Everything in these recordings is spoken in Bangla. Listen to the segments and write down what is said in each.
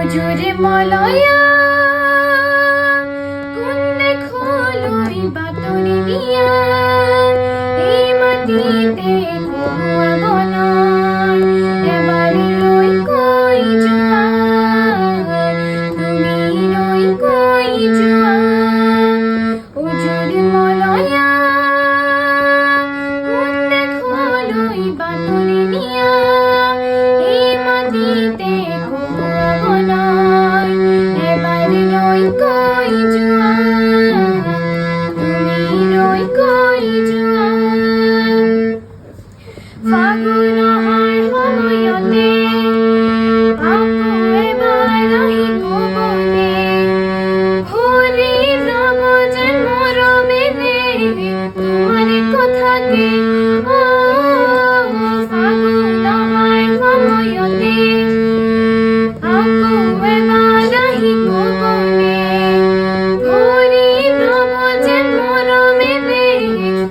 জোরে মলয়া কোন দেখো লই বাতরি দিয়া এই মাটিতে ঘুমা বনায় এবারে রই কই জোয়ার তুমি রই কই জোয়ার ও জোরে মলয়া কোন দেখো লই বাতরি দিয়া এই মাটিতে কই জোয়ার তুমি রই কই জোয়ার ফাগুন হয় সময়তে আকৌ এবাৰ আহিব বনে ভৰি যাব যেন মৰমেৰে তোমাৰ কথাকে ফাগুন হয় সময়তে আকৌ এবাৰ আহিব বনে ভৰি যাব যেন মৰমেৰে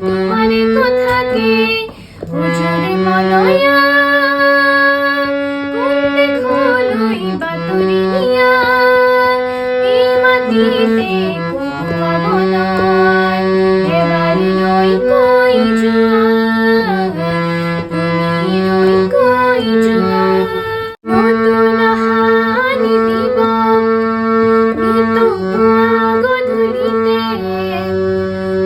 তোমাৰ কথাকে জোৰে মলয়া কোন দেখো লই বাতৰি দিয়া এই মাটিতে ঘুমা বনায় এবাৰ ৰই কই জোয়াৰ তুমি ৰই কই জোয়াৰ নতুন হানি দিব নিতুৱা গধূলিতে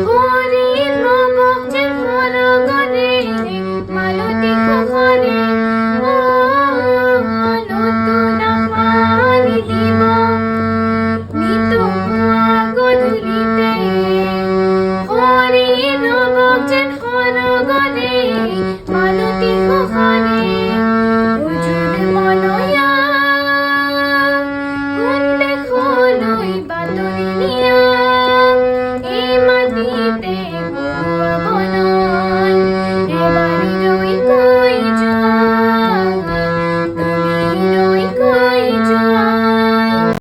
হৰিৰ ৰব যেন সৰগৰে মালতী ঘৰে নতুন হানি দিব নিতুৱা গধূলিতে হৰিৰ ৰব যেন সৰগৰে মালতী ঘৰে জোৰে মলয়া কোন দেখো লই বাতৰি দিয়া এই মাটিতে